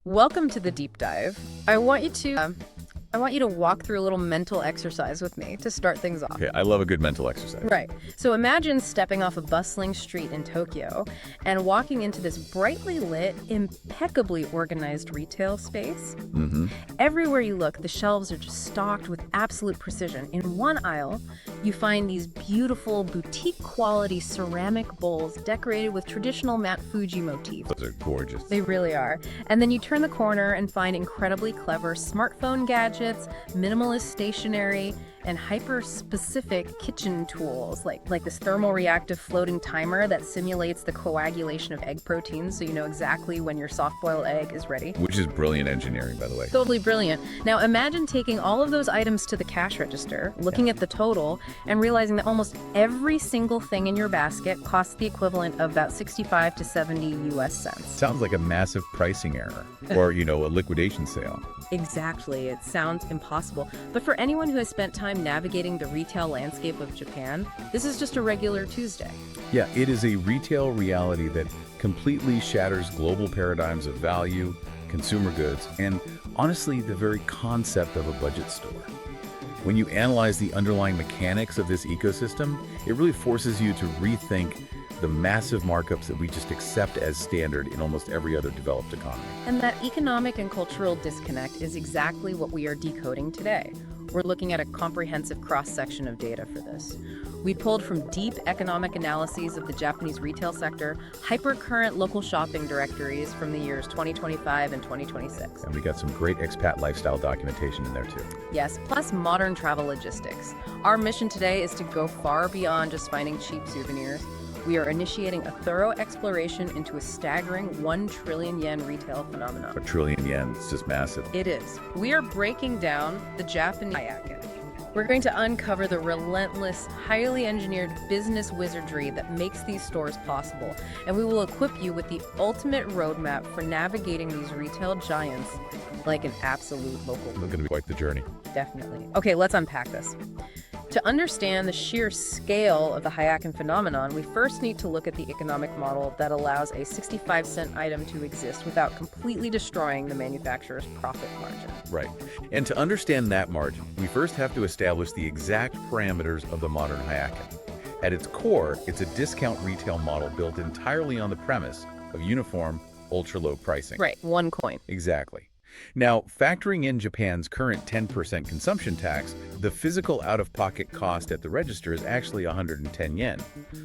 Welcome to the deep dive. I want you to walk through a little mental exercise with me to start things off. Okay, I love a good mental exercise. Right. So imagine stepping off a bustling street in Tokyo and walking into this brightly lit, impeccably organized retail space. Everywhere you look, the shelves are just stocked with absolute precision. In one aisle, you find these beautiful boutique-quality ceramic bowls decorated with traditional Mount Fuji motifs. Those are gorgeous. They really are. And then you turn the corner and find incredibly clever smartphone gadgets, minimalist stationery, and hyper-specific kitchen tools, like this thermal-reactive floating timer that simulates the coagulation of egg proteins so you know exactly when your soft-boiled egg is ready. Which is brilliant engineering, by the way. Totally brilliant. Now imagine taking all of those items to the cash register, looking at the total, and realizing that almost every single thing in your basket costs the equivalent of about 65 to 70 US cents. Sounds like a massive pricing error, or, a liquidation sale. Exactly. It sounds impossible. But for anyone who has spent time navigating the retail landscape of Japan, this is just a regular Tuesday. Yeah, it is a retail reality that completely shatters global paradigms of value, consumer goods, and honestly, the very concept of a budget store. When you analyze the underlying mechanics of this ecosystem, it really forces you to rethink the massive markups that we just accept as standard in almost every other developed economy. And that economic and cultural disconnect is exactly what we are decoding today. We're looking at a comprehensive cross-section of data for this. We pulled from deep economic analyses of the Japanese retail sector, hyper-current local shopping directories from the years 2025 and 2026. And we got some great expat lifestyle documentation in there too. Yes, plus modern travel logistics. Our mission today is to go far beyond just finding cheap souvenirs. We are initiating a thorough exploration into a staggering 1 trillion yen retail phenomenon. A trillion yen, it's just massive. It is. We are breaking down the Japanese hayaken. We're going to uncover the relentless, highly engineered business wizardry that makes these stores possible, and we will equip you with the ultimate roadmap for navigating these retail giants like an absolute local. It's going to be quite the journey. Definitely. Okay, let's unpack this. To understand the sheer scale of the hayaken phenomenon, we first need to look at the economic model that allows a 65-cent item to exist without completely destroying the manufacturer's profit margin. Right. And to understand that margin, we first have to establish the exact parameters of the modern hayaken. At its core, it's a discount retail model built entirely on the premise of uniform, ultra-low pricing. Right, one coin. Exactly. Now, factoring in Japan's current 10% consumption tax, the physical out-of-pocket cost at the register is actually 110 yen,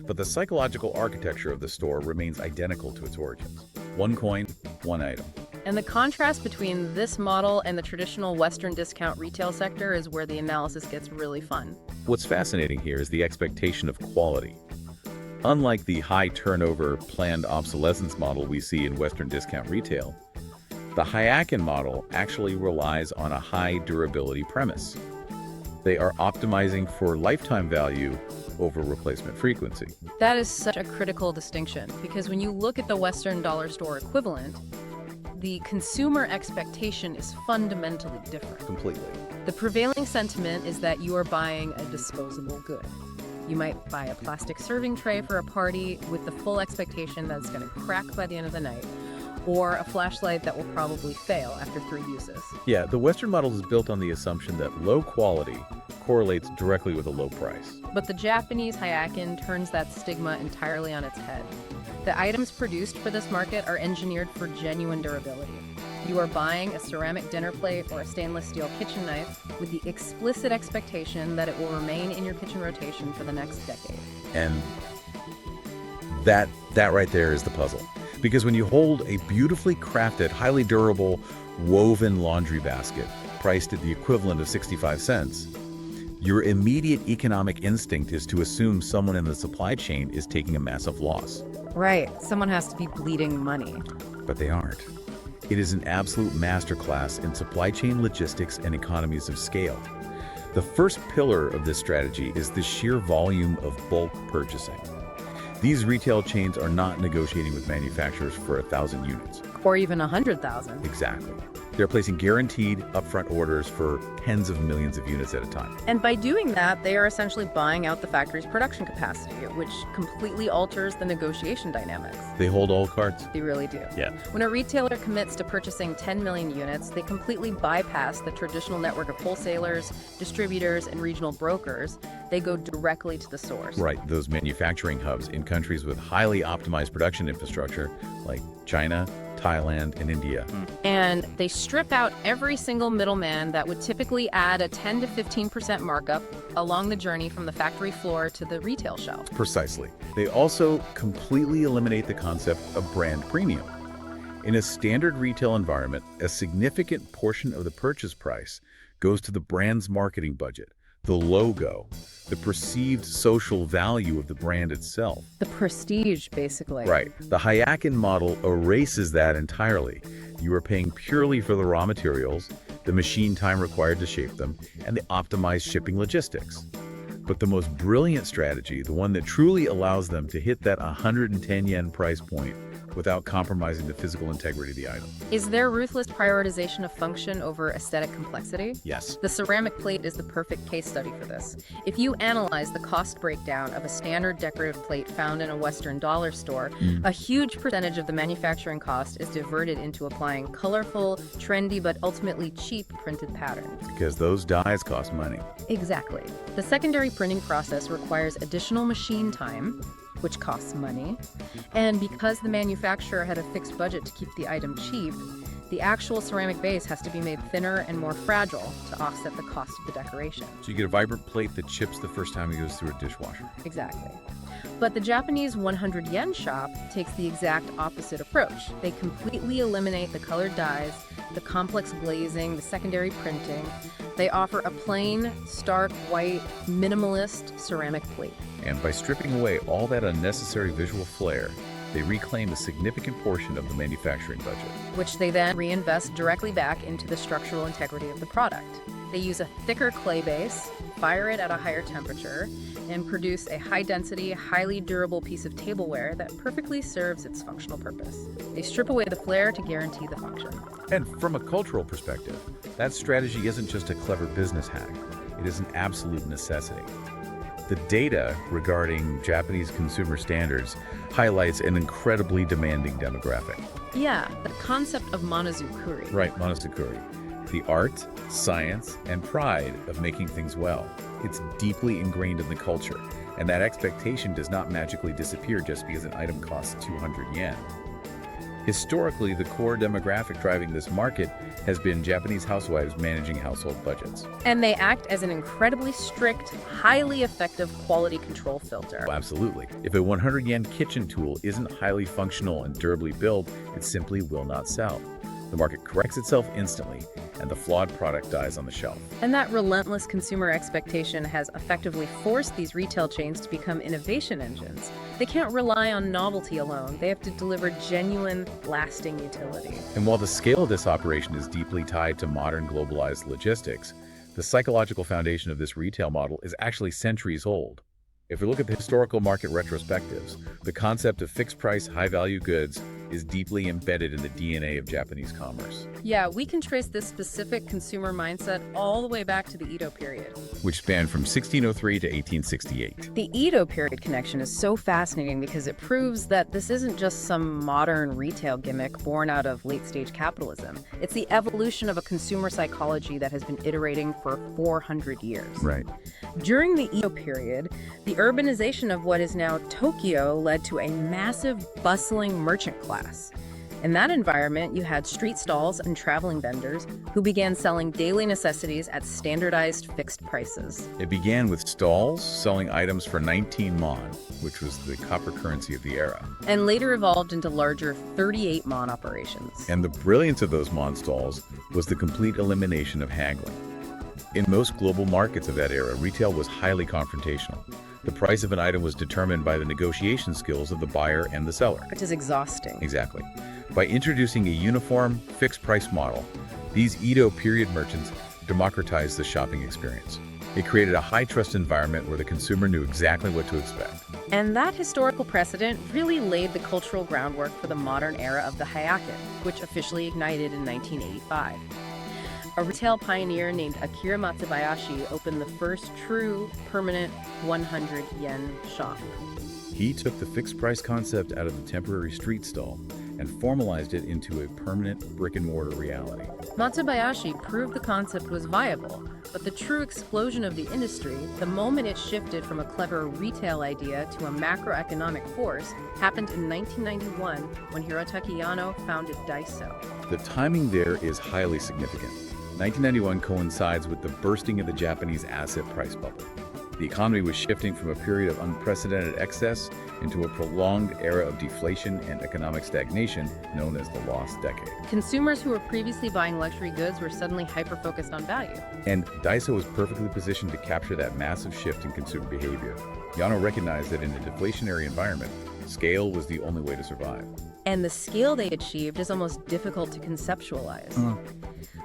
but the psychological architecture of the store remains identical to its origins. One coin, one item. And the contrast between this model and the traditional Western discount retail sector is where the analysis gets really fun. What's fascinating here is the expectation of quality. Unlike the high turnover, planned obsolescence model we see in Western discount retail, the hayaken model actually relies on a high durability premise. They are optimizing for lifetime value over replacement frequency. That is such a critical distinction, because when you look at the Western dollar store equivalent, the consumer expectation is fundamentally different. Completely. The prevailing sentiment is that you are buying a disposable good. You might buy a plastic serving tray for a party with the full expectation that it's going to crack by the end of the night, or a flashlight that will probably fail after 3 uses. Yeah, the Western model is built on the assumption that low quality correlates directly with a low price. But the Japanese hayaken turns that stigma entirely on its head. The items produced for this market are engineered for genuine durability. You are buying a ceramic dinner plate or a stainless steel kitchen knife with the explicit expectation that it will remain in your kitchen rotation for the next decade. And that right there is the puzzle. Because when you hold a beautifully crafted, highly durable, woven laundry basket priced at the equivalent of 65 cents, your immediate economic instinct is to assume someone in the supply chain is taking a massive loss. Right. Someone has to be bleeding money. But they aren't. It is an absolute masterclass in supply chain logistics and economies of scale. The first pillar of this strategy is the sheer volume of bulk purchasing. These retail chains are not negotiating with manufacturers for 1,000 units. Or even 100,000. Exactly. They're placing guaranteed upfront orders for tens of millions of units at a time. And by doing that, they are essentially buying out the factory's production capacity, which completely alters the negotiation dynamics. They hold all cards. They really do. Yeah. When a retailer commits to purchasing 10 million units, they completely bypass the traditional network of wholesalers, distributors, and regional brokers. They go directly to the source. Right, those manufacturing hubs in countries with highly optimized production infrastructure like China, Thailand, and India. And they strip out every single middleman that would typically add a 10 to 15% markup along the journey from the factory floor to the retail shelf. Precisely. They also completely eliminate the concept of brand premium. In a standard retail environment, a significant portion of the purchase price goes to the brand's marketing budget, the logo, the perceived social value of the brand itself. The prestige, basically. Right. The Hayakin model erases that entirely. You are paying purely for the raw materials, the machine time required to shape them, and the optimized shipping logistics. But the most brilliant strategy, the one that truly allows them to hit that 110 yen price point without compromising the physical integrity of the item. Is their ruthless prioritization of function over aesthetic complexity? Yes. The ceramic plate is the perfect case study for this. If you analyze the cost breakdown of a standard decorative plate found in a Western dollar store, a huge percentage of the manufacturing cost is diverted into applying colorful, trendy, but ultimately cheap printed patterns. Because those dyes cost money. Exactly. The secondary printing process requires additional machine time, which costs money. And because the manufacturer had a fixed budget to keep the item cheap, the actual ceramic base has to be made thinner and more fragile to offset the cost of the decoration. So you get a vibrant plate that chips the first time it goes through a dishwasher. Exactly. But the Japanese 100 yen shop takes the exact opposite approach. They completely eliminate the colored dyes, the complex glazing, the secondary printing. They offer a plain, stark, white, minimalist ceramic plate. And by stripping away all that unnecessary visual flair, they reclaim a significant portion of the manufacturing budget. Which they then reinvest directly back into the structural integrity of the product. They use a thicker clay base, fire it at a higher temperature, and produce a high-density, highly durable piece of tableware that perfectly serves its functional purpose. They strip away the flair to guarantee the function. And from a cultural perspective, that strategy isn't just a clever business hack. It is an absolute necessity. The data regarding Japanese consumer standards highlights an incredibly demanding demographic. Yeah, the concept of monozukuri. Right, monozukuri. The art, science, and pride of making things well. It's deeply ingrained in the culture, and that expectation does not magically disappear just because an item costs 200 yen. Historically, the core demographic driving this market has been Japanese housewives managing household budgets. And they act as an incredibly strict, highly effective quality control filter. Well, absolutely. If a 100 yen kitchen tool isn't highly functional and durably built, it simply will not sell. The market corrects itself instantly, and the flawed product dies on the shelf. And that relentless consumer expectation has effectively forced these retail chains to become innovation engines. They can't rely on novelty alone. They have to deliver genuine, lasting utility. And while the scale of this operation is deeply tied to modern globalized logistics, the psychological foundation of this retail model is actually centuries old. If we look at the historical market retrospectives, the concept of fixed-price, high-value goods is deeply embedded in the DNA of Japanese commerce. Yeah, we can trace this specific consumer mindset all the way back to the Edo period. Which spanned from 1603 to 1868. The Edo period connection is so fascinating because it proves that this isn't just some modern retail gimmick born out of late-stage capitalism. It's the evolution of a consumer psychology that has been iterating for 400 years. Right. During the Edo period, the urbanization of what is now Tokyo led to a massive, bustling merchant class. In that environment, you had street stalls and traveling vendors who began selling daily necessities at standardized fixed prices. It began with stalls selling items for 19 mon, which was the copper currency of the era. And later evolved into larger 38 mon operations. And the brilliance of those mon stalls was the complete elimination of haggling. In most global markets of that era, retail was highly confrontational. The price of an item was determined by the negotiation skills of the buyer and the seller. Which is exhausting. Exactly. By introducing a uniform, fixed-price model, these Edo period merchants democratized the shopping experience. It created a high-trust environment where the consumer knew exactly what to expect. And that historical precedent really laid the cultural groundwork for the modern era of the Hyakken, which officially ignited in 1985. A retail pioneer named Akira Matsubayashi opened the first true, permanent 100 yen shop. He took the fixed-price concept out of the temporary street stall and formalized it into a permanent brick-and-mortar reality. Matsubayashi proved the concept was viable, but the true explosion of the industry, the moment it shifted from a clever retail idea to a macroeconomic force, happened in 1991 when Hirotaki Yano founded Daiso. The timing there is highly significant. 1991 coincides with the bursting of the Japanese asset price bubble. The economy was shifting from a period of unprecedented excess into a prolonged era of deflation and economic stagnation known as the lost decade. Consumers who were previously buying luxury goods were suddenly hyper-focused on value. And Daiso was perfectly positioned to capture that massive shift in consumer behavior. Yano recognized that in a deflationary environment, scale was the only way to survive. And the scale they achieved is almost difficult to conceptualize.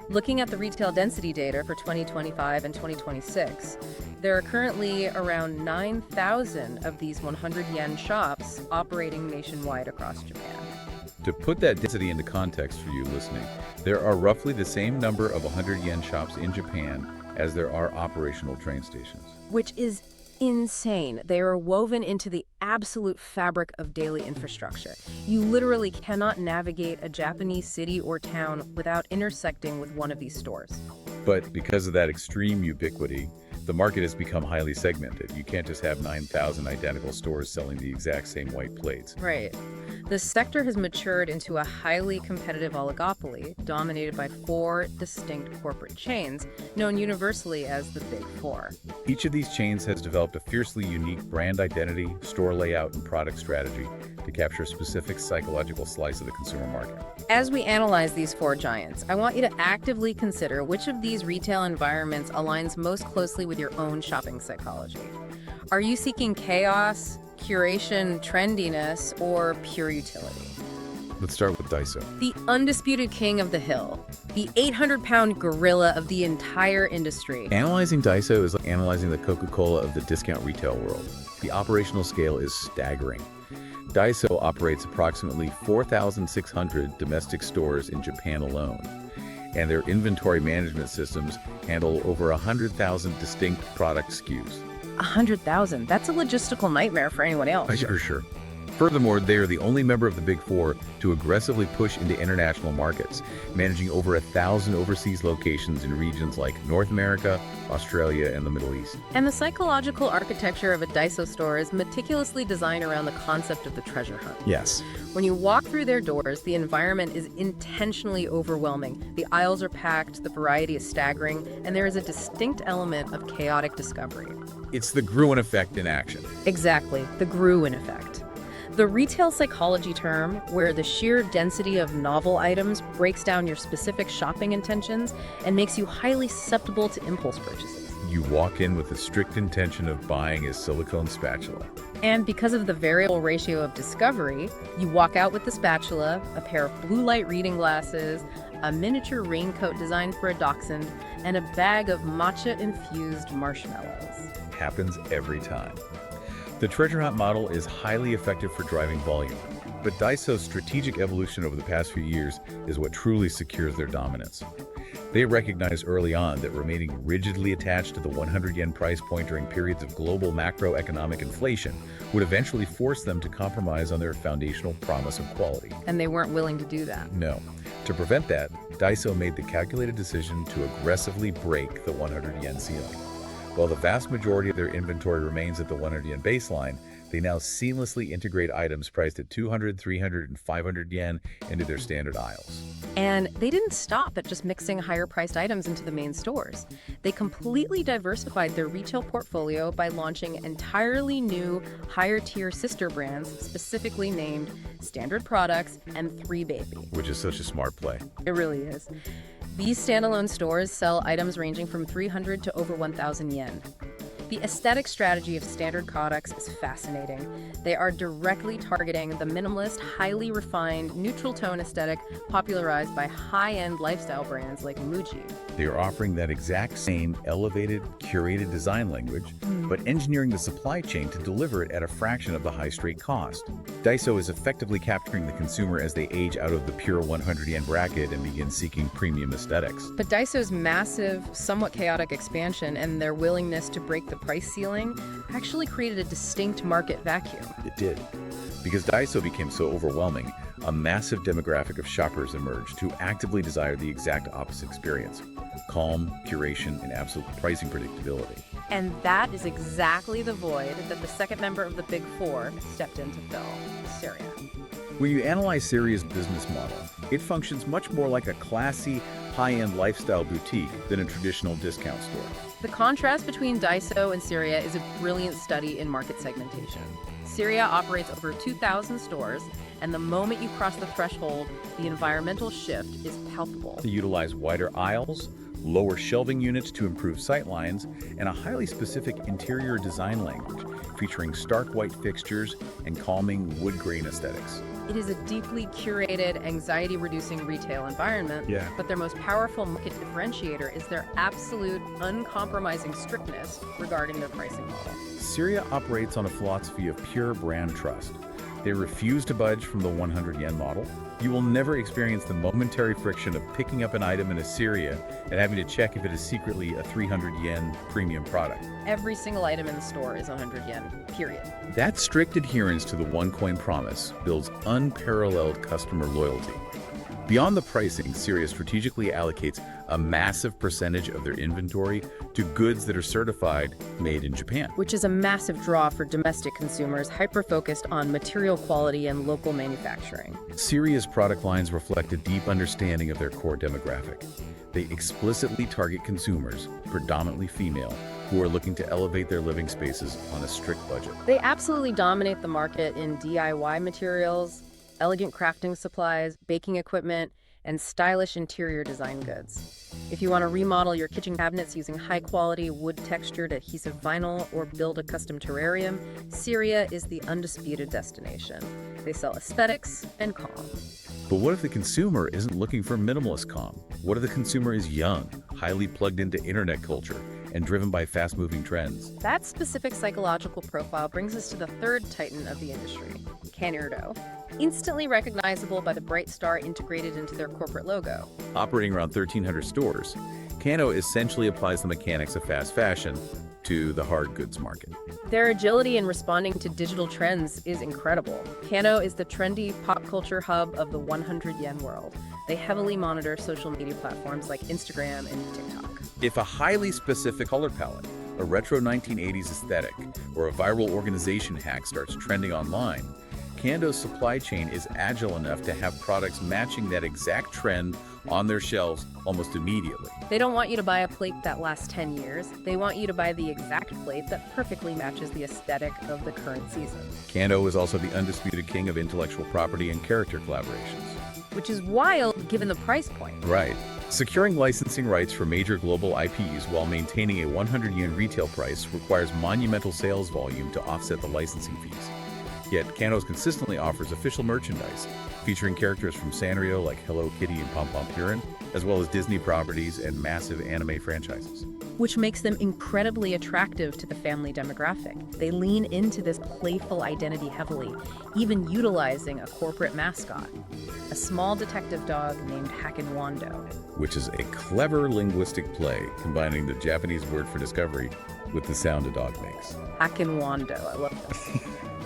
Looking at the retail density data for 2025 and 2026, there are currently around 9,000 of these 100 yen shops operating nationwide across Japan. To put that density into context for you listening, there are roughly the same number of 100 yen shops in Japan as there are operational train stations. Which is insane. They are woven into the absolute fabric of daily infrastructure. You literally cannot navigate a Japanese city or town without intersecting with one of these stores. But because of that extreme ubiquity, the market has become highly segmented. You can't just have 9,000 identical stores selling the exact same white plates. Right. The sector has matured into a highly competitive oligopoly dominated by 4 distinct corporate chains known universally as the Big Four. Each of these chains has developed a fiercely unique brand identity, store layout, and product strategy to capture a specific psychological slice of the consumer market. As we analyze these 4 giants, I want you to actively consider which of these retail environments aligns most closely with your own shopping psychology. Are you seeking chaos, curation, trendiness, or pure utility? Let's start with Daiso. The undisputed king of the hill, the 800-pound gorilla of the entire industry. Analyzing Daiso is like analyzing the Coca-Cola of the discount retail world. The operational scale is staggering. Daiso operates approximately 4,600 domestic stores in Japan alone, and their inventory management systems handle over 100,000 distinct product SKUs. 100,000? That's a logistical nightmare for anyone else. Sure. Furthermore, they are the only member of the Big Four to aggressively push into international markets, managing over 1,000 overseas locations in regions like North America, Australia, and the Middle East. And the psychological architecture of a Daiso store is meticulously designed around the concept of the treasure hunt. Yes. When you walk through their doors, the environment is intentionally overwhelming. The aisles are packed, the variety is staggering, and there is a distinct element of chaotic discovery. It's the Gruen effect in action. Exactly, the Gruen effect. The retail psychology term, where the sheer density of novel items breaks down your specific shopping intentions and makes you highly susceptible to impulse purchases. You walk in with the strict intention of buying a silicone spatula. And because of the variable ratio of discovery, you walk out with the spatula, a pair of blue light reading glasses, a miniature raincoat designed for a dachshund, and a bag of matcha-infused marshmallows. Happens every time. The treasure hunt model is highly effective for driving volume, but Daiso's strategic evolution over the past few years is what truly secures their dominance. They recognized early on that remaining rigidly attached to the 100 yen price point during periods of global macroeconomic inflation would eventually force them to compromise on their foundational promise of quality. And they weren't willing to do that. No. To prevent that, Daiso made the calculated decision to aggressively break the 100 yen ceiling. While the vast majority of their inventory remains at the 100 yen baseline, they now seamlessly integrate items priced at 200, 300, and 500 yen into their standard aisles. And they didn't stop at just mixing higher-priced items into the main stores. They completely diversified their retail portfolio by launching entirely new, higher-tier sister brands specifically named Standard Products and 3Baby. Which is such a smart play. It really is. These standalone stores sell items ranging from 300 to over 1,000 yen. The aesthetic strategy of standard products is fascinating. They are directly targeting the minimalist, highly refined, neutral tone aesthetic popularized by high-end lifestyle brands like Muji. They are offering that exact same elevated, curated design language, but engineering the supply chain to deliver it at a fraction of the high straight cost. Daiso is effectively capturing the consumer as they age out of the pure 100 yen bracket and begin seeking premium aesthetics. But Daiso's massive, somewhat chaotic expansion and their willingness to break the price ceiling actually created a distinct market vacuum. It did. Because Daiso became so overwhelming, a massive demographic of shoppers emerged who actively desire the exact opposite experience: calm, curation, and absolute pricing predictability. And that is exactly the void that the second member of the Big Four stepped in to fill, Seria. When you analyze Seria's business model, it functions much more like a classy, high-end lifestyle boutique than a traditional discount store. The contrast between Daiso and Seria is a brilliant study in market segmentation. Seria operates over 2,000 stores, and the moment you cross the threshold, the environmental shift is palpable. They utilize wider aisles, lower shelving units to improve sightlines, and a highly specific interior design language featuring stark white fixtures and calming wood grain aesthetics. It is a deeply curated, anxiety-reducing retail environment, but their most powerful market differentiator is their absolute, uncompromising strictness regarding their pricing model. Seria operates on a philosophy of pure brand trust. They refuse to budge from the 100 yen model. You will never experience the momentary friction of picking up an item in a Seria and having to check if it is secretly a 300 yen premium product. Every single item in the store is 100 yen, period. That strict adherence to the one-coin promise builds unparalleled customer loyalty. Beyond the pricing, Seria strategically allocates a massive percentage of their inventory to goods that are certified made in Japan, which is a massive draw for domestic consumers hyper-focused on material quality and local manufacturing. Seria's product lines reflect a deep understanding of their core demographic. They explicitly target consumers, predominantly female, who are looking to elevate their living spaces on a strict budget. They absolutely dominate the market in DIY materials, elegant crafting supplies, baking equipment, and stylish interior design goods. If you want to remodel your kitchen cabinets using high-quality wood-textured adhesive vinyl or build a custom terrarium, Seria is the undisputed destination. They sell aesthetics and calm. But what if the consumer isn't looking for minimalist calm? What if the consumer is young, highly plugged into internet culture, and driven by fast-moving trends? That specific psychological profile brings us to the third titan of the industry, Kanirdo. Instantly recognizable by the bright star integrated into their corporate logo. Operating around 1,300 stores, Kano essentially applies the mechanics of fast fashion to the hard goods market. Their agility in responding to digital trends is incredible. Kano is the trendy pop culture hub of the 100 yen world. They heavily monitor social media platforms like Instagram and TikTok. If a highly specific color palette, a retro 1980s aesthetic, or a viral organization hack starts trending online, Kando's supply chain is agile enough to have products matching that exact trend on their shelves almost immediately. They don't want you to buy a plate that lasts 10 years. They want you to buy the exact plate that perfectly matches the aesthetic of the current season. Kando is also the undisputed king of intellectual property and character collaborations. Which is wild given the price point. Right. Securing licensing rights for major global IPs while maintaining a 100 yen retail price requires monumental sales volume to offset the licensing fees. Yet, Kanos consistently offers official merchandise, featuring characters from Sanrio like Hello Kitty and Pom Pom Purin, as well as Disney properties and massive anime franchises. Which makes them incredibly attractive to the family demographic. They lean into this playful identity heavily, even utilizing a corporate mascot, a small detective dog named Hakenwando. Which is a clever linguistic play, combining the Japanese word for discovery with the sound a dog makes. Hakenwando, I love this.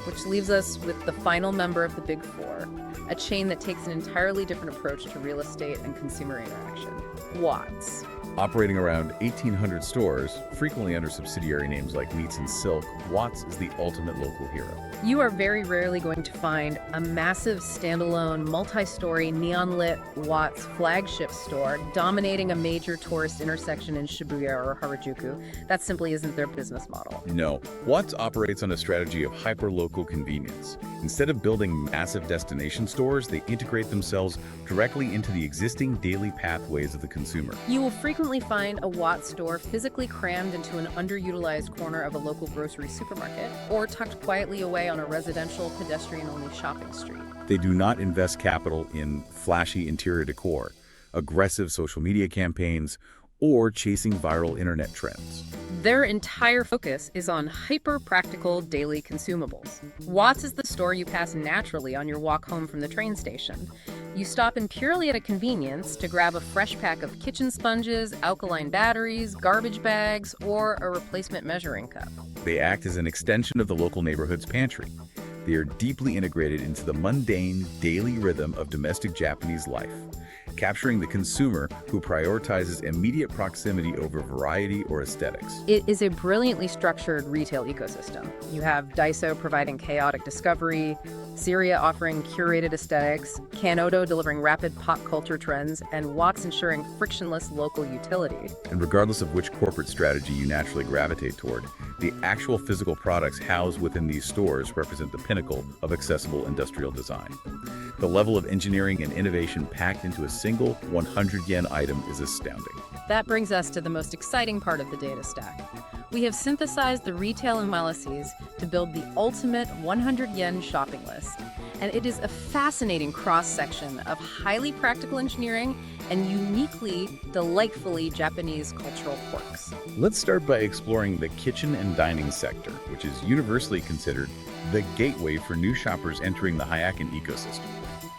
Which leaves us with the final member of the Big Four, a chain that takes an entirely different approach to real estate and consumer interaction. Watts. Operating around 1,800 stores, frequently under subsidiary names like Meats and Silk, Watts is the ultimate local hero. You are very rarely going to find a massive, standalone, multi-story, neon-lit Watts flagship store dominating a major tourist intersection in Shibuya or Harajuku. That simply isn't their business model. No, Watts operates on a strategy of hyper-local convenience. Instead of building massive destination stores, they integrate themselves directly into the existing daily pathways of the consumer. You will frequently frequently find a Watt store physically crammed into an underutilized corner of a local grocery supermarket or tucked quietly away on a residential, pedestrian-only shopping street. They do not invest capital in flashy interior decor, aggressive social media campaigns, or chasing viral internet trends. Their entire focus is on hyper-practical daily consumables. Watts is the store you pass naturally on your walk home from the train station. You stop in purely at a convenience to grab a fresh pack of kitchen sponges, alkaline batteries, garbage bags, or a replacement measuring cup. They act as an extension of the local neighborhood's pantry. They are deeply integrated into the mundane, daily rhythm of domestic Japanese life, capturing the consumer who prioritizes immediate proximity over variety or aesthetics. It is a brilliantly structured retail ecosystem. You have Daiso providing chaotic discovery, Seria offering curated aesthetics, Kanoto delivering rapid pop culture trends, and Watts ensuring frictionless local utility. And regardless of which corporate strategy you naturally gravitate toward, the actual physical products housed within these stores represent the pinnacle of accessible industrial design. The level of engineering and innovation packed into a single 100 yen item is astounding. That brings us to the most exciting part of the data stack. We have synthesized the retail analyses to build the ultimate 100 yen shopping list. And it is a fascinating cross-section of highly practical engineering and uniquely, delightfully Japanese cultural quirks. Let's start by exploring the kitchen and dining sector, which is universally considered the gateway for new shoppers entering the Hyakken ecosystem.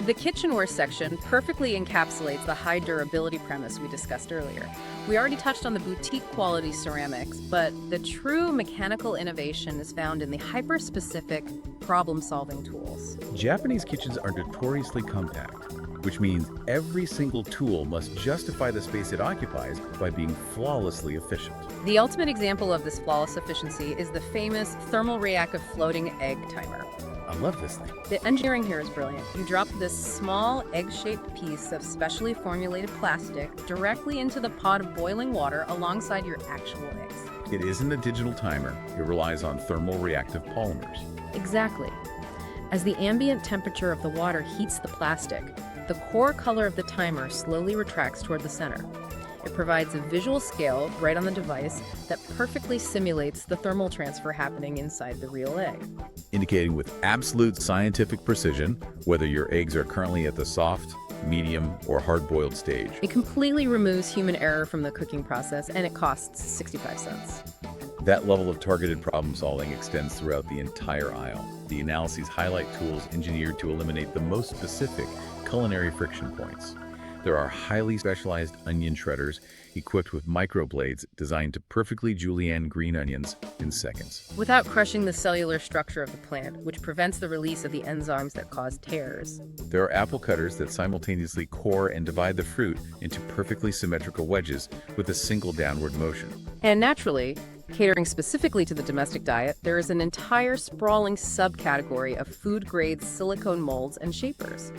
The kitchenware section perfectly encapsulates the high durability premise we discussed earlier. We already touched on the boutique quality ceramics, but the true mechanical innovation is found in the hyper-specific problem-solving tools. Japanese kitchens are notoriously compact, which means every single tool must justify the space it occupies by being flawlessly efficient. The ultimate example of this flawless efficiency is the famous thermal reactive floating egg timer. I love this thing. The engineering here is brilliant. You drop this small egg-shaped piece of specially formulated plastic directly into the pot of boiling water alongside your actual eggs. It isn't a digital timer. It relies on thermal reactive polymers. Exactly. As the ambient temperature of the water heats the plastic, the core color of the timer slowly retracts toward the center. It provides a visual scale right on the device that perfectly simulates the thermal transfer happening inside the real egg, indicating with absolute scientific precision whether your eggs are currently at the soft, medium, or hard-boiled stage. It completely removes human error from the cooking process, and it costs 65 cents. That level of targeted problem-solving extends throughout the entire aisle. The analyses highlight tools engineered to eliminate the most specific culinary friction points. There are highly specialized onion shredders equipped with microblades designed to perfectly julienne green onions in seconds, without crushing the cellular structure of the plant, which prevents the release of the enzymes that cause tears. There are apple cutters that simultaneously core and divide the fruit into perfectly symmetrical wedges with a single downward motion. And naturally, catering specifically to the domestic diet, there is an entire sprawling subcategory of food-grade silicone molds and shapers.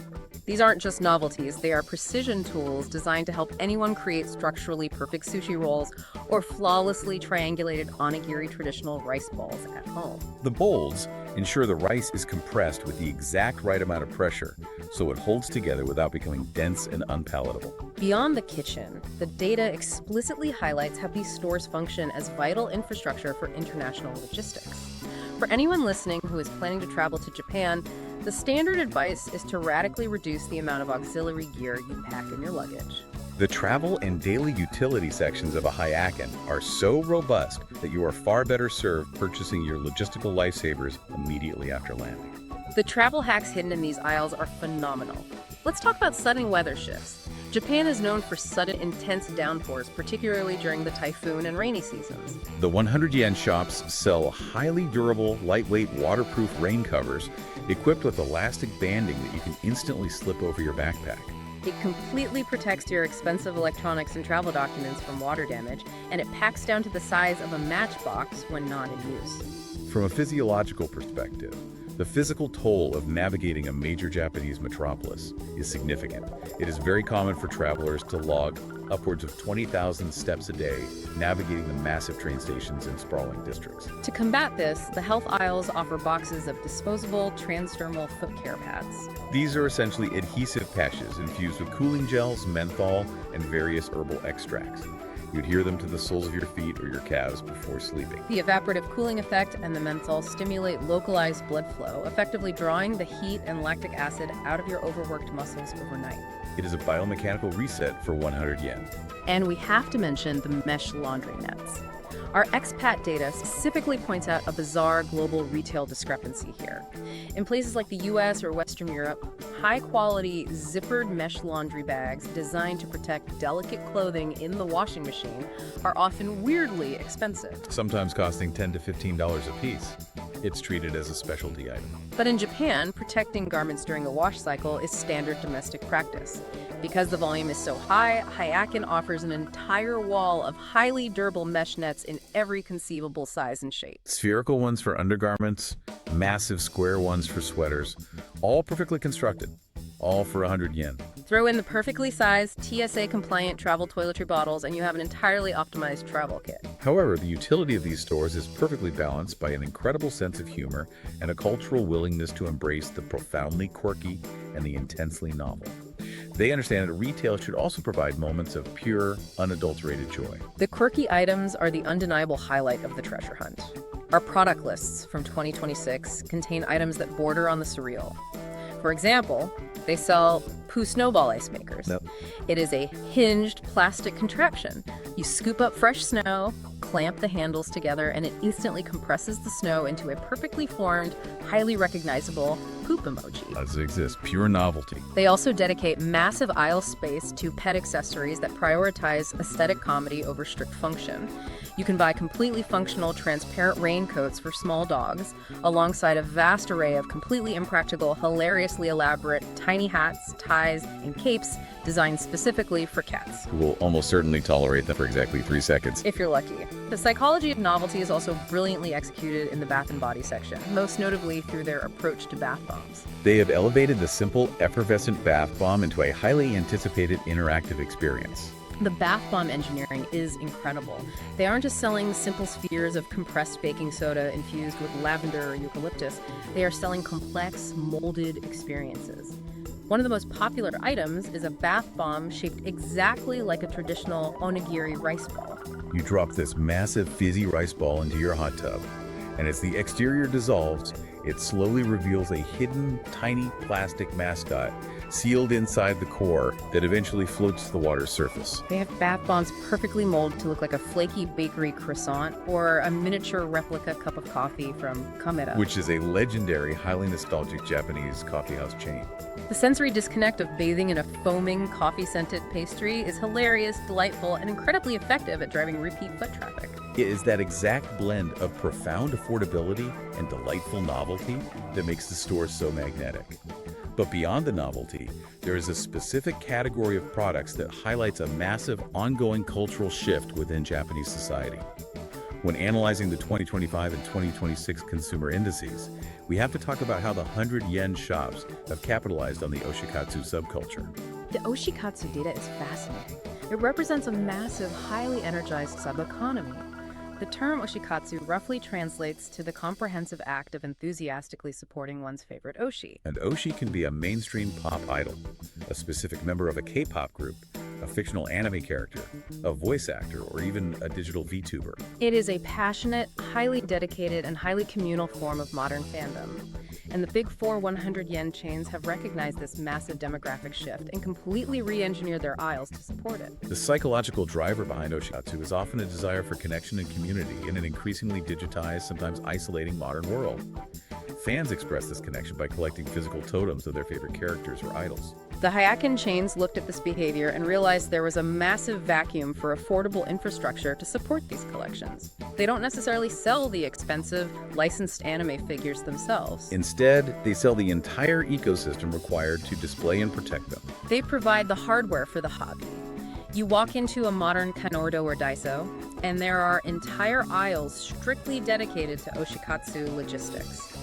These aren't just novelties, they are precision tools designed to help anyone create structurally perfect sushi rolls or flawlessly triangulated onigiri traditional rice balls at home. The bowls ensure the rice is compressed with the exact right amount of pressure, so it holds together without becoming dense and unpalatable. Beyond the kitchen, the data explicitly highlights how these stores function as vital infrastructure for international logistics. For anyone listening who is planning to travel to Japan, the standard advice is to radically reduce the amount of auxiliary gear you pack in your luggage. The travel and daily utility sections of a Hyakken are so robust that you are far better served purchasing your logistical lifesavers immediately after landing. The travel hacks hidden in these aisles are phenomenal. Let's talk about sudden weather shifts. Japan is known for sudden intense downpours, particularly during the typhoon and rainy seasons. The 100 yen shops sell highly durable, lightweight, waterproof rain covers equipped with elastic banding that you can instantly slip over your backpack. It completely protects your expensive electronics and travel documents from water damage, and it packs down to the size of a matchbox when not in use. From a physiological perspective, the physical toll of navigating a major Japanese metropolis is significant. It is very common for travelers to log upwards of 20,000 steps a day navigating the massive train stations and sprawling districts. To combat this, the health aisles offer boxes of disposable transdermal foot care pads. These are essentially adhesive patches infused with cooling gels, menthol, and various herbal extracts. You'd hear them to the soles of your feet or your calves before sleeping. The evaporative cooling effect and the menthol stimulate localized blood flow, effectively drawing the heat and lactic acid out of your overworked muscles overnight. It is a biomechanical reset for 100 yen. And we have to mention the mesh laundry nets. Our expat data specifically points out a bizarre global retail discrepancy here. In places like the US or Western Europe, high-quality zippered mesh laundry bags designed to protect delicate clothing in the washing machine are often weirdly expensive. Sometimes costing $10 to $15 a piece. It's treated as a specialty item. But in Japan, protecting garments during a wash cycle is standard domestic practice. Because the volume is so high, Hyakken offers an entire wall of highly durable mesh nets in every conceivable size and shape. Spherical ones for undergarments, massive square ones for sweaters, all perfectly constructed, all for 100 yen. Throw in the perfectly sized, TSA-compliant travel toiletry bottles, and you have an entirely optimized travel kit. However, the utility of these stores is perfectly balanced by an incredible sense of humor and a cultural willingness to embrace the profoundly quirky and the intensely novel. They understand that retail should also provide moments of pure, unadulterated joy. The quirky items are the undeniable highlight of the treasure hunt. Our product lists from 2026 contain items that border on the surreal. For example, they sell Pooh Snowball ice makers. Nope. It is a hinged plastic contraption. You scoop up fresh snow, clamp the handles together, and it instantly compresses the snow into a perfectly formed, highly recognizable poop emoji. Does exist, pure novelty. They also dedicate massive aisle space to pet accessories that prioritize aesthetic comedy over strict function. You can buy completely functional, transparent raincoats for small dogs, alongside a vast array of completely impractical, hilariously elaborate tiny hats, ties, and capes designed specifically for cats. Who will almost certainly tolerate them for exactly 3 seconds. If you're lucky. The psychology of novelty is also brilliantly executed in the bath and body section, most notably through their approach to bath bombs. They have elevated the simple, effervescent bath bomb into a highly anticipated interactive experience. The bath bomb engineering is incredible. They aren't just selling simple spheres of compressed baking soda infused with lavender or eucalyptus. They are selling complex, molded experiences. One of the most popular items is a bath bomb shaped exactly like a traditional onigiri rice ball. You drop this massive fizzy rice ball into your hot tub, and as the exterior dissolves, it slowly reveals a hidden, tiny plastic mascot sealed inside the core that eventually floats to the water's surface. They have bath bombs perfectly molded to look like a flaky bakery croissant or a miniature replica cup of coffee from Kameda, Which is a legendary, highly nostalgic Japanese coffeehouse chain. The sensory disconnect of bathing in a foaming, coffee-scented pastry is hilarious, delightful, and incredibly effective at driving repeat foot traffic. It is that exact blend of profound affordability and delightful novelty that makes the store so magnetic. But beyond the novelty, there is a specific category of products that highlights a massive ongoing cultural shift within Japanese society. When analyzing the 2025 and 2026 consumer indices, we have to talk about how the 100 yen shops have capitalized on the Oshikatsu subculture. The Oshikatsu data is fascinating. It represents a massive, highly energized sub-economy. The term Oshikatsu roughly translates to the comprehensive act of enthusiastically supporting one's favorite oshi. And oshi can be a mainstream pop idol, a specific member of a K-pop group, a fictional anime character, a voice actor, or even a digital VTuber. It is a passionate, highly dedicated, and highly communal form of modern fandom. And the big four 100 yen chains have recognized this massive demographic shift and completely re-engineered their aisles to support it. The psychological driver behind Oshikatsu is often a desire for connection and community in an increasingly digitized, sometimes isolating modern world. Fans express this connection by collecting physical totems of their favorite characters or idols. The Hyakken chains looked at this behavior and realized there was a massive vacuum for affordable infrastructure to support these collections. They don't necessarily sell the expensive, licensed anime figures themselves. Instead, they sell the entire ecosystem required to display and protect them. They provide the hardware for the hobby. You walk into a modern Kanordo or Daiso, and there are entire aisles strictly dedicated to Oshikatsu logistics.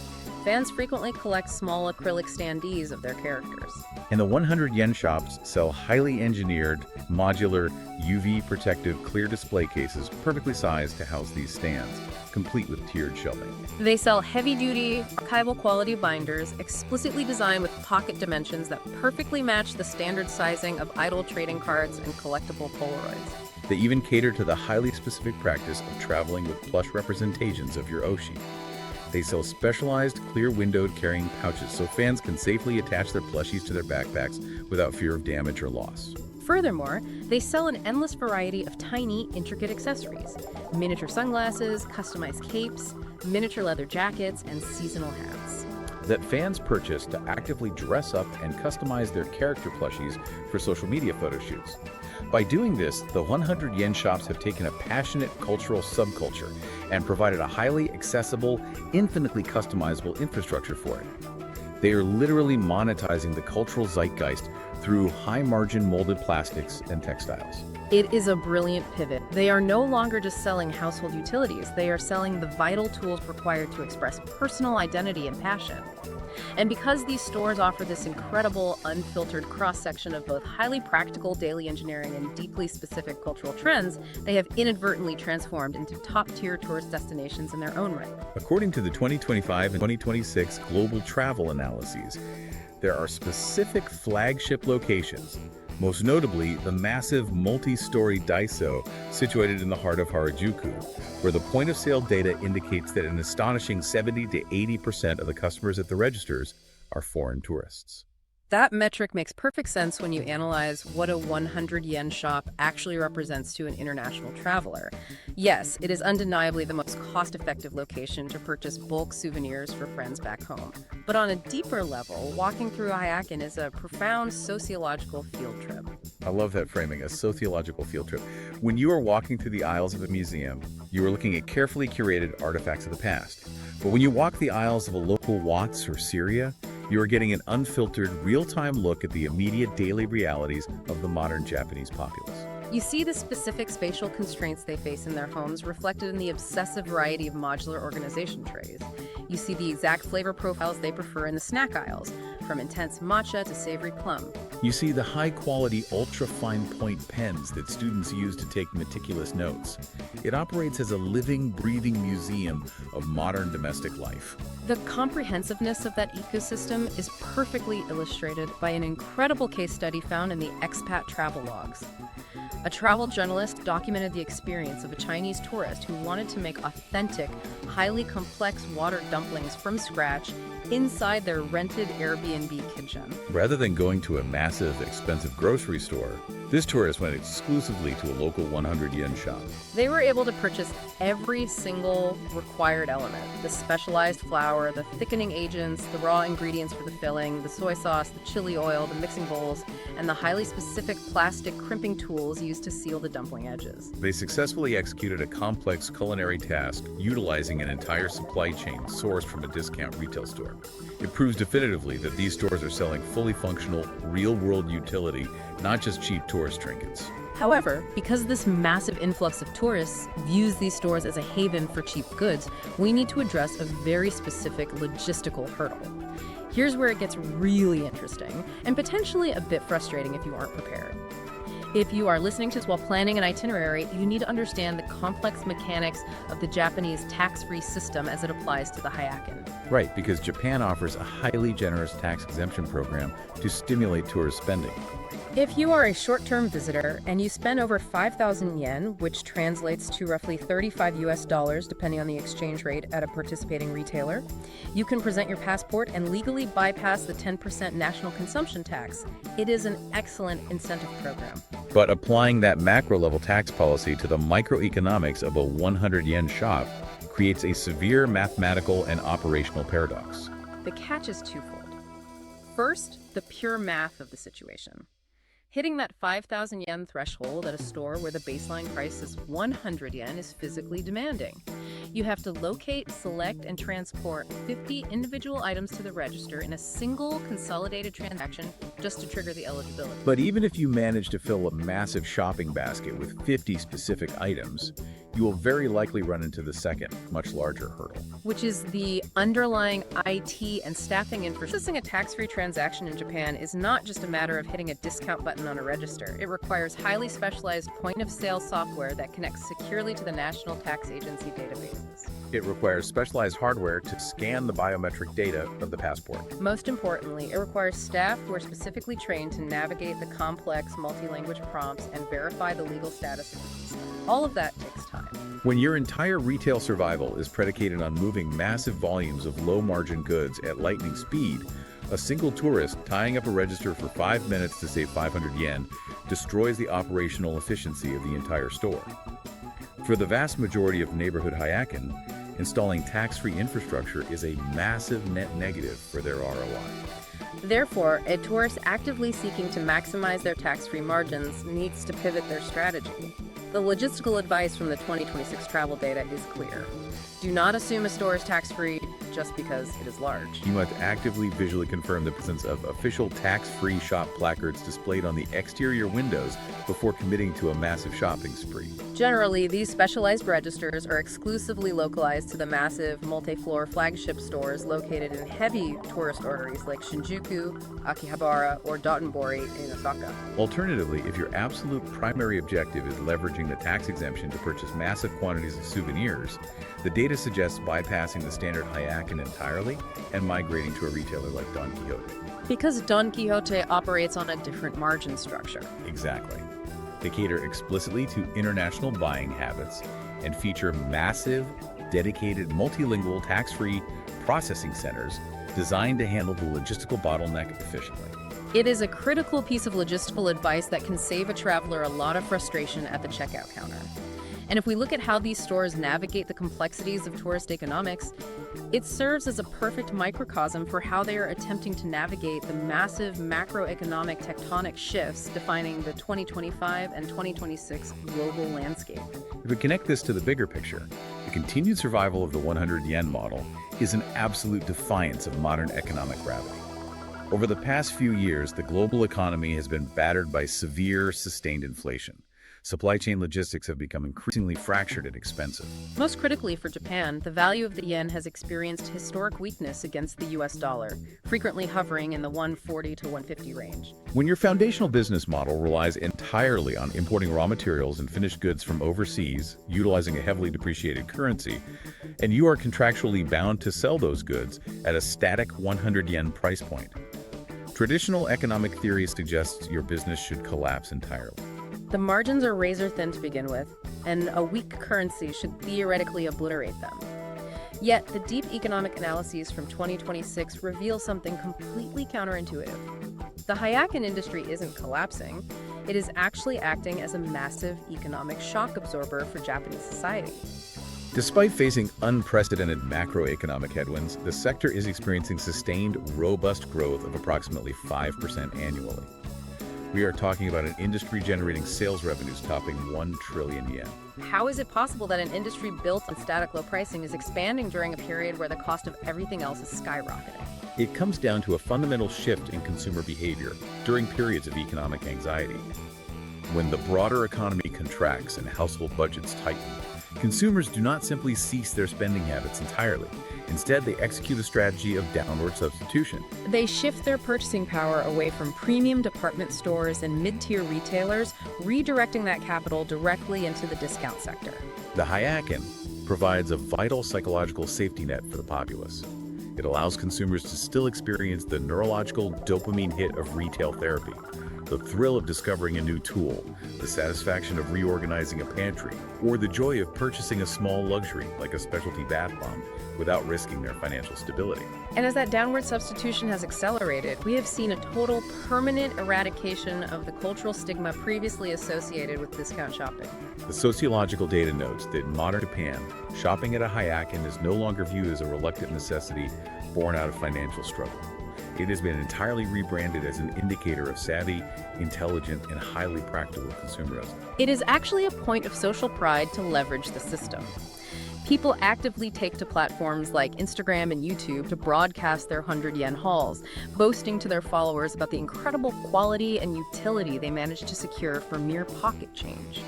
Fans frequently collect small acrylic standees of their characters. And the 100 yen shops sell highly engineered, modular, UV-protective clear display cases perfectly sized to house these stands, complete with tiered shelving. They sell heavy-duty, archival quality binders explicitly designed with pocket dimensions that perfectly match the standard sizing of idle trading cards and collectible Polaroids. They even cater to the highly specific practice of traveling with plush representations of your Oshi. They sell specialized, clear-windowed carrying pouches so fans can safely attach their plushies to their backpacks without fear of damage or loss. Furthermore, they sell an endless variety of tiny, intricate accessories: miniature sunglasses, customized capes, miniature leather jackets, and seasonal hats that fans purchase to actively dress up and customize their character plushies for social media photo shoots. By doing this, the 100 yen shops have taken a passionate cultural subculture and provided a highly accessible, infinitely customizable infrastructure for it. They are literally monetizing the cultural zeitgeist through high-margin molded plastics and textiles. It is a brilliant pivot. They are no longer just selling household utilities. They are selling the vital tools required to express personal identity and passion. And because these stores offer this incredible, unfiltered cross-section of both highly practical daily engineering and deeply specific cultural trends, they have inadvertently transformed into top-tier tourist destinations in their own right. According to the 2025 and 2026 global travel analyses, there are specific flagship locations, most notably the massive multi-story Daiso situated in the heart of Harajuku, where the point-of-sale data indicates that an astonishing 70 to 80% of the customers at the registers are foreign tourists. That metric makes perfect sense when you analyze what a 100 yen shop actually represents to an international traveler. Yes, it is undeniably the most cost-effective location to purchase bulk souvenirs for friends back home. But on a deeper level, walking through Hyakken is a profound sociological field trip. I love that framing, a sociological field trip. When you are walking through the aisles of a museum, you are looking at carefully curated artifacts of the past. But when you walk the aisles of a local Watts or Seria, you are getting an unfiltered, real-time look at the immediate daily realities of the modern Japanese populace. You see the specific spatial constraints they face in their homes reflected in the obsessive variety of modular organization trays. You see the exact flavor profiles they prefer in the snack aisles, from intense matcha to savory plum. You see the high-quality, ultra-fine point pens that students use to take meticulous notes. It operates as a living, breathing museum of modern domestic life. The comprehensiveness of that ecosystem is perfectly illustrated by an incredible case study found in the expat travel logs. A travel journalist documented the experience of a Chinese tourist who wanted to make authentic, highly complex water dumplings from scratch inside their rented Airbnb kitchen. Rather than going to a massive, expensive grocery store, this tourist went exclusively to a local 100 yen shop. They were able to purchase every single required element: the specialized flour, the thickening agents, the raw ingredients for the filling, the soy sauce, the chili oil, the mixing bowls, and the highly specific plastic crimping tools used to seal the dumpling edges. They successfully executed a complex culinary task utilizing an entire supply chain sourced from a discount retail store. It proves definitively that these stores are selling fully functional, real-world utility, not just cheap tourist trinkets. However, because this massive influx of tourists views these stores as a haven for cheap goods, we need to address a very specific logistical hurdle. Here's where it gets really interesting, and potentially a bit frustrating if you aren't prepared. If you are listening to this while planning an itinerary, you need to understand the complex mechanics of the Japanese tax-free system as it applies to the Hyakken. Right, because Japan offers a highly generous tax exemption program to stimulate tourist spending. If you are a short-term visitor and you spend over 5,000 yen, which translates to roughly $35 US depending on the exchange rate at a participating retailer, you can present your passport and legally bypass the 10% national consumption tax. It is an excellent incentive program. But applying that macro-level tax policy to the microeconomics of a 100 yen shop creates a severe mathematical and operational paradox. The catch is twofold. First, the pure math of the situation. Hitting that 5,000 yen threshold at a store where the baseline price is 100 yen is physically demanding. You have to locate, select, and transport 50 individual items to the register in a single consolidated transaction just to trigger the eligibility. But even if you manage to fill a massive shopping basket with 50 specific items, you will very likely run into the second, much larger hurdle, which is the underlying IT and staffing infrastructure. Processing a tax-free transaction in Japan is not just a matter of hitting a discount button on a register. It requires highly specialized point-of-sale software that connects securely to the National Tax Agency databases. It requires specialized hardware to scan the biometric data of the passport. Most importantly, it requires staff who are specifically trained to navigate the complex multi-language prompts and verify the legal status of the visa. All of that takes time. When your entire retail survival is predicated on moving massive volumes of low-margin goods at lightning speed, a single tourist tying up a register for 5 minutes to save 500 yen destroys the operational efficiency of the entire store. For the vast majority of neighborhood Hyakken, installing tax-free infrastructure is a massive net negative for their ROI. Therefore, a tourist actively seeking to maximize their tax-free margins needs to pivot their strategy. The logistical advice from the 2026 travel data is clear. Do not assume a store is tax-free just because it is large. You must actively visually confirm the presence of official tax-free shop placards displayed on the exterior windows before committing to a massive shopping spree. Generally, these specialized registers are exclusively localized to the massive multi-floor flagship stores located in heavy tourist arteries like Shinjuku, Akihabara, or Dotonbori in Osaka. Alternatively, if your absolute primary objective is leveraging the tax exemption to purchase massive quantities of souvenirs, the data suggests bypassing the standard Hyakken entirely and migrating to a retailer like Don Quixote. Because Don Quixote operates on a different margin structure. Exactly. They cater explicitly to international buying habits and feature massive, dedicated, multilingual, tax-free processing centers designed to handle the logistical bottleneck efficiently. It is a critical piece of logistical advice that can save a traveler a lot of frustration at the checkout counter. And if we look at how these stores navigate the complexities of tourist economics, it serves as a perfect microcosm for how they are attempting to navigate the massive macroeconomic tectonic shifts defining the 2025 and 2026 global landscape. If we connect this to the bigger picture, the continued survival of the 100 yen model is an absolute defiance of modern economic gravity. Over the past few years, the global economy has been battered by severe, sustained inflation. Supply chain logistics have become increasingly fractured and expensive. Most critically for Japan, the value of the yen has experienced historic weakness against the US dollar, frequently hovering in the 140 to 150 range. When your foundational business model relies entirely on importing raw materials and finished goods from overseas, utilizing a heavily depreciated currency, and you are contractually bound to sell those goods at a static 100 yen price point, traditional economic theory suggests your business should collapse entirely. The margins are razor thin to begin with, and a weak currency should theoretically obliterate them. Yet, the deep economic analyses from 2026 reveal something completely counterintuitive. The Hyakken industry isn't collapsing. It is actually acting as a massive economic shock absorber for Japanese society. Despite facing unprecedented macroeconomic headwinds, the sector is experiencing sustained, robust growth of approximately 5% annually. We are talking about an industry generating sales revenues topping 1 trillion yen. How is it possible that an industry built on static low pricing is expanding during a period where the cost of everything else is skyrocketing? It comes down to a fundamental shift in consumer behavior during periods of economic anxiety. When the broader economy contracts and household budgets tighten, consumers do not simply cease their spending habits entirely. Instead, they execute a strategy of downward substitution. They shift their purchasing power away from premium department stores and mid-tier retailers, redirecting that capital directly into the discount sector. The Hyakken provides a vital psychological safety net for the populace. It allows consumers to still experience the neurological dopamine hit of retail therapy, the thrill of discovering a new tool, the satisfaction of reorganizing a pantry, or the joy of purchasing a small luxury like a specialty bath bomb without risking their financial stability. And as that downward substitution has accelerated, we have seen a total permanent eradication of the cultural stigma previously associated with discount shopping. The sociological data notes that in modern Japan, shopping at a Hyakken is no longer viewed as a reluctant necessity born out of financial struggle. It has been entirely rebranded as an indicator of savvy, intelligent, and highly practical consumerism. It is actually a point of social pride to leverage the system. People actively take to platforms like Instagram and YouTube to broadcast their 100 yen hauls, boasting to their followers about the incredible quality and utility they managed to secure for mere pocket change.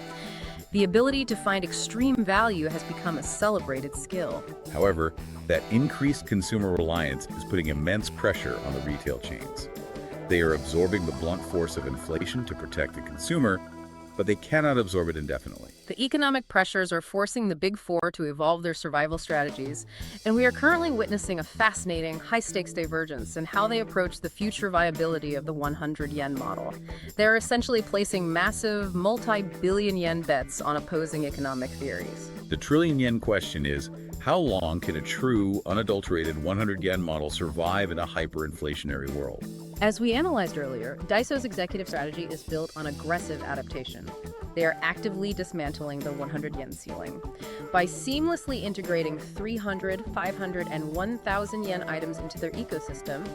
The ability to find extreme value has become a celebrated skill. However, that increased consumer reliance is putting immense pressure on the retail chains. They are absorbing the blunt force of inflation to protect the consumer, but they cannot absorb it indefinitely. The economic pressures are forcing the Big Four to evolve their survival strategies, and we are currently witnessing a fascinating, high-stakes divergence in how they approach the future viability of the 100 yen model. They're essentially placing massive, multi-billion yen bets on opposing economic theories. The trillion yen question is, how long can a true, unadulterated 100 yen model survive in a hyperinflationary world? As we analyzed earlier, Daiso's executive strategy is built on aggressive adaptation. They are actively dismantling the 100 yen ceiling. By seamlessly integrating 300, 500, and 1,000 yen items into their ecosystem,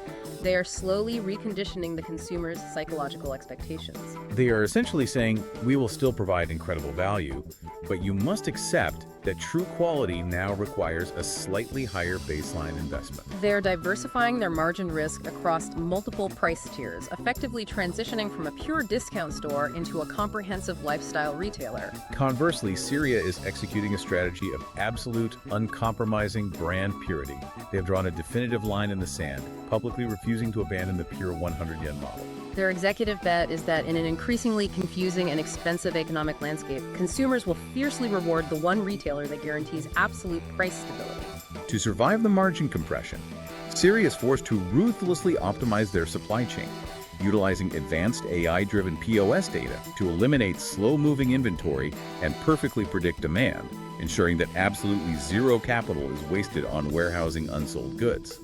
they are slowly reconditioning the consumer's psychological expectations. They are essentially saying, we will still provide incredible value, but you must accept that true quality now requires a slightly higher baseline investment. They're diversifying their margin risk across multiple price tiers, effectively transitioning from a pure discount store into a comprehensive lifestyle retailer. Conversely, Seria is executing a strategy of absolute, uncompromising brand purity. They have drawn a definitive line in the sand, publicly refusing to abandon the pure 100 yen model. Their executive bet is that in an increasingly confusing and expensive economic landscape, consumers will fiercely reward the one retailer that guarantees absolute price stability. To survive the margin compression, Seria is forced to ruthlessly optimize their supply chain, utilizing advanced AI-driven POS data to eliminate slow-moving inventory and perfectly predict demand, ensuring that absolutely zero capital is wasted on warehousing unsold goods.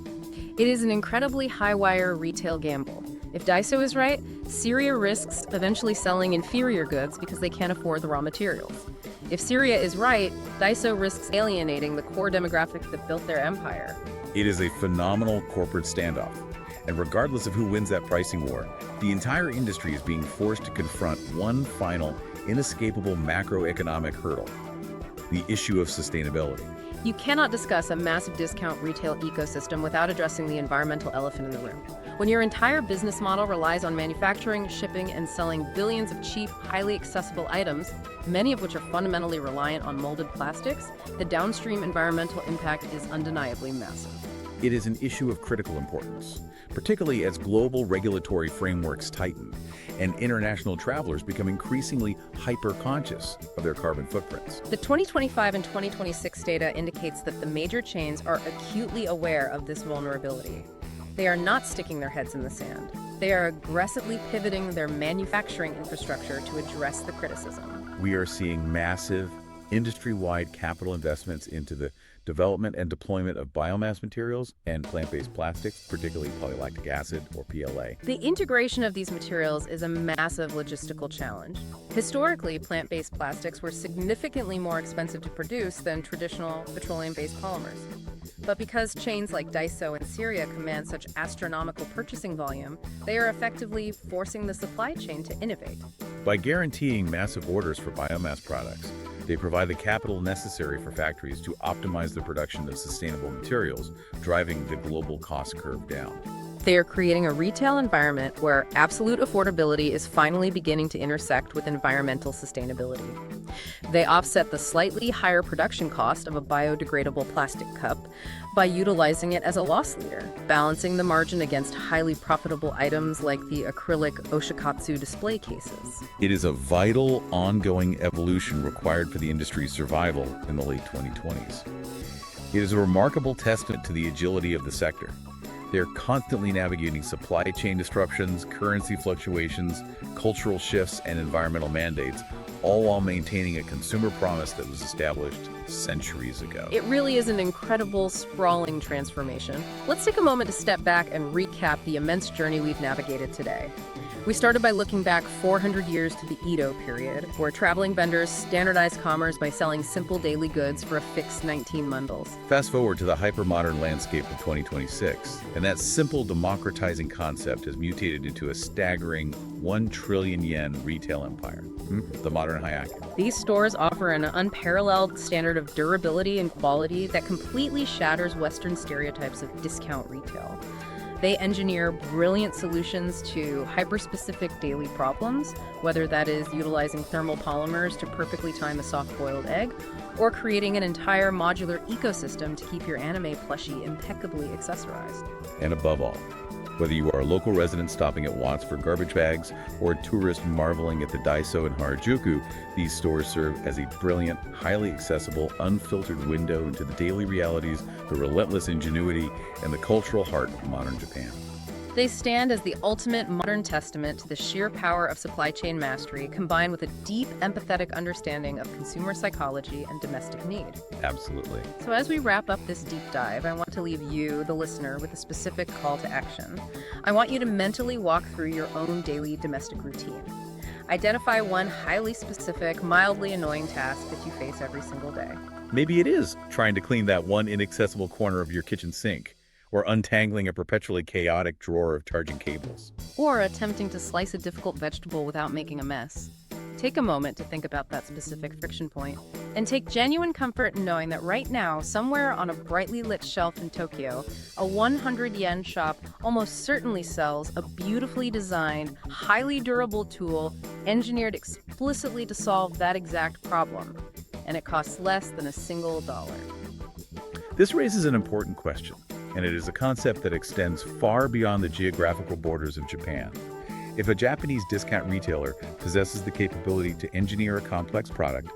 It is an incredibly high-wire retail gamble. If Daiso is right, Seria risks eventually selling inferior goods because they can't afford the raw materials. If Seria is right, Daiso risks alienating the core demographic that built their empire. It is a phenomenal corporate standoff, and regardless of who wins that pricing war, the entire industry is being forced to confront one final, inescapable macroeconomic hurdle: the issue of sustainability. You cannot discuss a massive discount retail ecosystem without addressing the environmental elephant in the room. When your entire business model relies on manufacturing, shipping, and selling billions of cheap, highly accessible items, many of which are fundamentally reliant on molded plastics, the downstream environmental impact is undeniably massive. It is an issue of critical importance, particularly as global regulatory frameworks tighten and international travelers become increasingly hyper-conscious of their carbon footprints. The 2025 and 2026 data indicates that the major chains are acutely aware of this vulnerability. They are not sticking their heads in the sand. They are aggressively pivoting their manufacturing infrastructure to address the criticism. We are seeing massive, industry-wide capital investments into the development and deployment of biomass materials and plant-based plastics, particularly polylactic acid or PLA. The integration of these materials is a massive logistical challenge. Historically, plant-based plastics were significantly more expensive to produce than traditional petroleum-based polymers. But because chains like Daiso and Seria command such astronomical purchasing volume, they are effectively forcing the supply chain to innovate. By guaranteeing massive orders for biomass products, they provide the capital necessary for factories to optimize the production of sustainable materials, driving the global cost curve down. They are creating a retail environment where absolute affordability is finally beginning to intersect with environmental sustainability. They offset the slightly higher production cost of a biodegradable plastic cup by utilizing it as a loss leader, balancing the margin against highly profitable items like the acrylic Oshikatsu display cases. It is a vital, ongoing evolution required for the industry's survival in the late 2020s. It is a remarkable testament to the agility of the sector. They are constantly navigating supply chain disruptions, currency fluctuations, cultural shifts, and environmental mandates, all while maintaining a consumer promise that was established centuries ago. It really is an incredible, sprawling transformation. Let's take a moment to step back and recap the immense journey we've navigated today. We started by looking back 400 years to the Edo period, where traveling vendors standardized commerce by selling simple daily goods for a fixed 19 mundles. Fast forward to the hypermodern landscape of 2026, and that simple democratizing concept has mutated into a staggering 1 trillion yen retail empire, the modern Hayaki. These stores offer an unparalleled standard of durability and quality that completely shatters Western stereotypes of discount retail. They engineer brilliant solutions to hyper-specific daily problems, whether that is utilizing thermal polymers to perfectly time a soft-boiled egg, or creating an entire modular ecosystem to keep your anime plushie impeccably accessorized. And above all, whether you are a local resident stopping at Watts for garbage bags or a tourist marveling at the Daiso in Harajuku, these stores serve as a brilliant, highly accessible, unfiltered window into the daily realities, the relentless ingenuity, and the cultural heart of modern Japan. They stand as the ultimate modern testament to the sheer power of supply chain mastery, combined with a deep, empathetic understanding of consumer psychology and domestic need. Absolutely. So as we wrap up this deep dive, I want to leave you, the listener, with a specific call to action. I want you to mentally walk through your own daily domestic routine. Identify one highly specific, mildly annoying task that you face every single day. Maybe it is trying to clean that one inaccessible corner of your kitchen sink, or untangling a perpetually chaotic drawer of charging cables. Or attempting to slice a difficult vegetable without making a mess. Take a moment to think about that specific friction point, and take genuine comfort in knowing that right now, somewhere on a brightly lit shelf in Tokyo, a 100 yen shop almost certainly sells a beautifully designed, highly durable tool engineered explicitly to solve that exact problem, and it costs less than a single dollar. This raises an important question, and it is a concept that extends far beyond the geographical borders of Japan. If a Japanese discount retailer possesses the capability to engineer a complex product,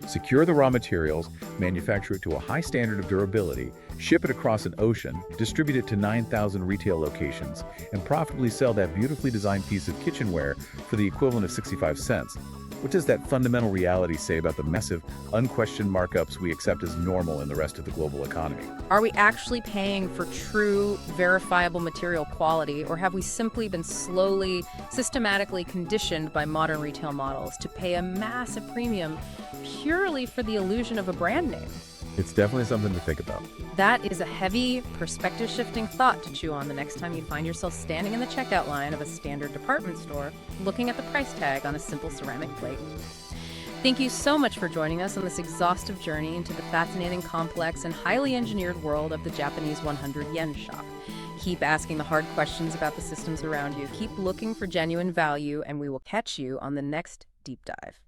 secure the raw materials, manufacture it to a high standard of durability, ship it across an ocean, distribute it to 9,000 retail locations, and profitably sell that beautifully designed piece of kitchenware for the equivalent of 65 cents, what does that fundamental reality say about the massive, unquestioned markups we accept as normal in the rest of the global economy? Are we actually paying for true, verifiable material quality, or have we simply been slowly, systematically conditioned by modern retail models to pay a massive premium purely for the illusion of a brand name? It's definitely something to think about. That is a heavy, perspective-shifting thought to chew on the next time you find yourself standing in the checkout line of a standard department store, looking at the price tag on a simple ceramic plate. Thank you so much for joining us on this exhaustive journey into the fascinating, complex, and highly engineered world of the Japanese 100 yen shop. Keep asking the hard questions about the systems around you. Keep looking for genuine value, and we will catch you on the next deep dive.